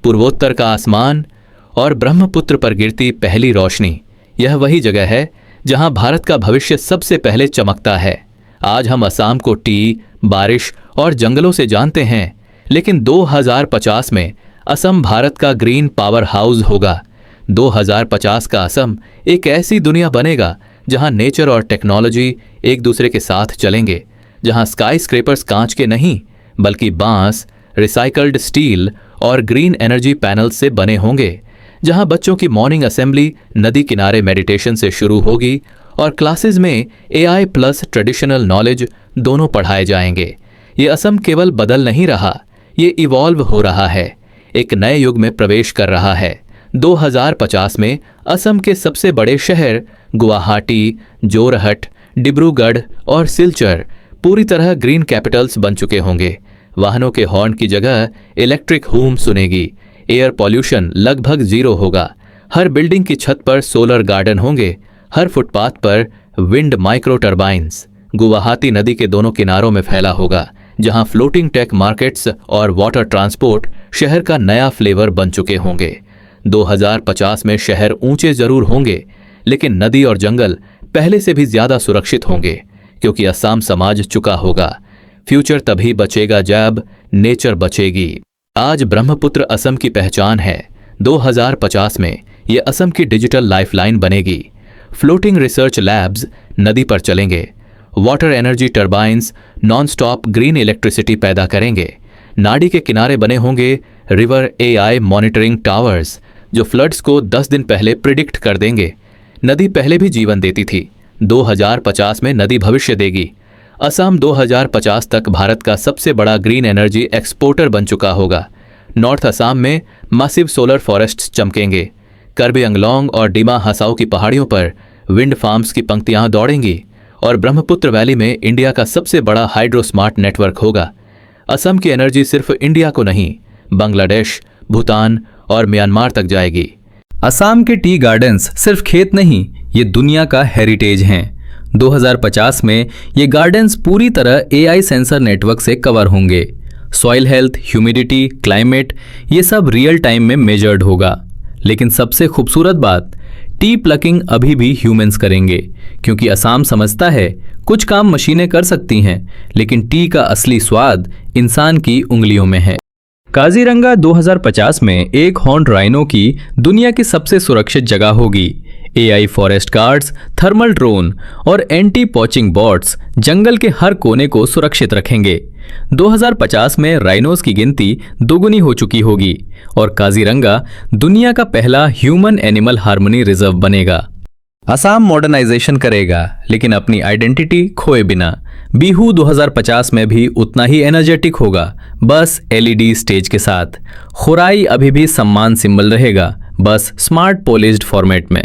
पूर्वोत्तर का आसमान और ब्रह्मपुत्र पर गिरती पहली रोशनी, यह वही जगह है जहां भारत का भविष्य सबसे पहले चमकता है। आज हम असम को टी, बारिश और जंगलों से जानते हैं, लेकिन 2050 में असम भारत का ग्रीन पावर हाउस होगा। 2050 का असम एक ऐसी दुनिया बनेगा जहां नेचर और टेक्नोलॉजी एक दूसरे के साथ चलेंगे, जहां स्काई स्क्रेपर्स कांच के नहीं बल्कि बांस, रिसाइकल्ड स्टील और ग्रीन एनर्जी पैनल से बने होंगे, जहां बच्चों की मॉर्निंग असेंबली नदी किनारे मेडिटेशन से शुरू होगी और क्लासेस में AI प्लस ट्रेडिशनल नॉलेज दोनों पढ़ाए जाएंगे। ये असम केवल बदल नहीं रहा, ये इवॉल्व हो रहा है, एक नए युग में प्रवेश कर रहा है। 2050 में असम के सबसे बड़े शहर गुवाहाटी, जोरहट, डिब्रूगढ़ और सिलचर पूरी तरह ग्रीन कैपिटल्स बन चुके होंगे। वाहनों के हॉर्न की जगह इलेक्ट्रिक हूम सुनेगी, एयर पॉल्यूशन लगभग 0 होगा, हर बिल्डिंग की छत पर सोलर गार्डन होंगे, हर फुटपाथ पर विंड माइक्रो टर्बाइन्स। गुवाहाटी नदी के दोनों किनारों में फैला होगा, जहां फ्लोटिंग टेक मार्केट्स और वाटर ट्रांसपोर्ट शहर का नया फ्लेवर बन चुके होंगे। 2050 में शहर ऊंचे जरूर होंगे, लेकिन नदी और जंगल पहले से भी ज्यादा सुरक्षित होंगे, क्योंकि असम समाज चुका होगा। फ्यूचर तभी बचेगा जब नेचर बचेगी। आज ब्रह्मपुत्र असम की पहचान है। 2050 में ये असम की डिजिटल लाइफलाइन बनेगी। फ्लोटिंग रिसर्च लैब्स नदी पर चलेंगे, water energy turbines non stop green electricity पैदा करेंगे, नाडी के किनारे बने होंगे रिवर AI मॉनिटरिंग टावर्स जो फ्लड्स को 10 दिन पहले प्रिडिक्ट कर देंगे। नदी पहले भी जीवन देती थी, 2050 में नदी भविष्य देगी। असम 2050 तक भारत का सबसे बड़ा ग्रीन एनर्जी एक्सपोर्टर बन चुका होगा। नॉर्थ असम में massive solar forests चमकेंगे, Karbi Anglong और डिमा हसाओ की पहाड़ियों पर विंड फार्म्स की पंक्तियां दौड़ेंगी और ब्रह्मपुत्र वैली में इंडिया का सबसे बड़ा हाइड्रो स्मार्ट नेटवर्क होगा। असम की एनर्जी सिर्फ इंडिया को नहीं, बांग्लादेश, भूटान और म्यांमार तक जाएगी। असम के टी गार्डन्स सिर्फ खेत नहीं, ये दुनिया का हेरिटेज हैं। 2050 में ये गार्डन्स पूरी तरह AI सेंसर नेटवर्क से कवर होंगे। सॉइल हेल्थ, ह्यूमिडिटी, क्लाइमेट, ये सब रियल टाइम में मेजर्ड होगा। लेकिन सबसे खूबसूरत बात, टी प्लकिंग अभी भी ह्यूमंस करेंगे, क्योंकि असम समझता है कुछ काम मशीनें कर सकती हैं, लेकिन टी का असली स्वाद इंसान की उंगलियों में है। काजीरंगा 2050 में एक हॉर्न राइनो की दुनिया की सबसे सुरक्षित जगह होगी। AI forest guards, thermal drone और एंटी पॉचिंग बॉट्स जंगल के हर कोने को सुरक्षित रखेंगे। 2050 में राइनोस की गिनती दोगुनी हो चुकी होगी और काजीरंगा दुनिया का पहला ह्यूमन एनिमल हार्मनी रिजर्व बनेगा। असम मॉडर्नाइजेशन करेगा, लेकिन अपनी आइडेंटिटी खोए बिना। बिहू 2050 में भी उतना ही एनर्जेटिक होगा, बस LED स्टेज के साथ। खुराई अभी भी सम्मान सिंबल रहेगा, बस स्मार्ट पॉलिश्ड फॉर्मेट में।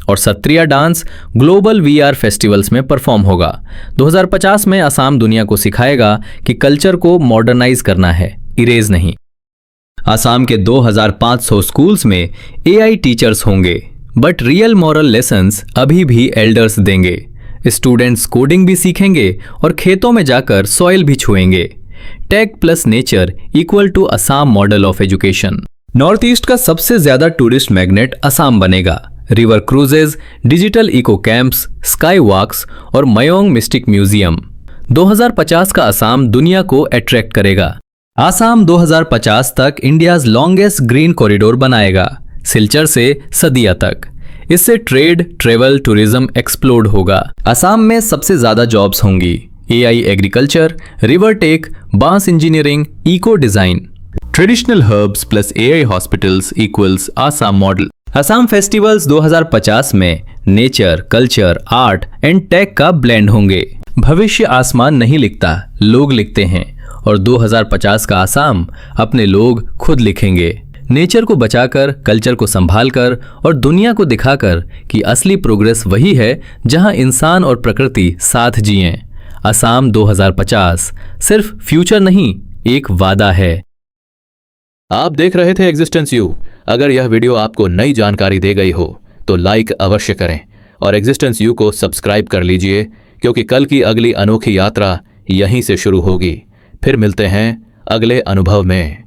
और Sattriya dance global VR festivals में परफॉर्म होगा। 2050 में असम दुनिया को सिखाएगा कि कल्चर को मॉडर्नाइज करना है, इरेज नहीं। असम के 2500 स्कूल्स में AI टीचर्स होंगे, बट रियल मॉरल लेसन्स अभी भी एल्डर्स देंगे। स्टूडेंट्स कोडिंग भी सीखेंगे और खेतों में जाकर सॉइल भी छुएंगे। Tech plus nature equal to Assam model of education. North east का सबसे ज्यादा टूरिस्ट मैग्नेट असम बनेगा। River cruises, digital eco camps, sky walks और मयोंग मिस्टिक म्यूजियम। 2050 का असम दुनिया को अट्रैक्ट करेगा। असम 2050 तक इंडियाज लॉन्गेस्ट ग्रीन कॉरिडोर बनाएगा, सिलचर से सदिया तक। इससे ट्रेड, ट्रेवल, टूरिज्म एक्सप्लोड होगा। असम में सबसे ज्यादा जॉब्स होंगी। AI एग्रीकल्चर, रिवर टेक, बांस engineering, eco design. Traditional herbs plus AI hospitals equals Assam model. Assam festivals 2050 में nature, culture, art and tech का ब्लेंड होंगे। भविष्य आसमान नहीं लिखता, लोग लिखते हैं, और 2050 का असम अपने लोग खुद लिखेंगे। नेचर को बचाकर, कल्चर को संभालकर और दुनिया को दिखाकर कि असली प्रोग्रेस वही है जहां इंसान और प्रकृति साथ जिएं। असम 2050 सिर्फ फ्यूचर नहीं, एक वादा है। आप देख रहे थे एग्जिस्टेंस यू। अगर यह वीडियो आपको नई जानकारी दे गई हो तो लाइक अवश्य करें और एग्जिस्टेंस यू को सब्सक्राइब कर लीजिए, क्योंकि कल की अगली अनोखी यात्रा यहीं से शुरू होगी। फिर मिलते हैं अगले अनुभव में।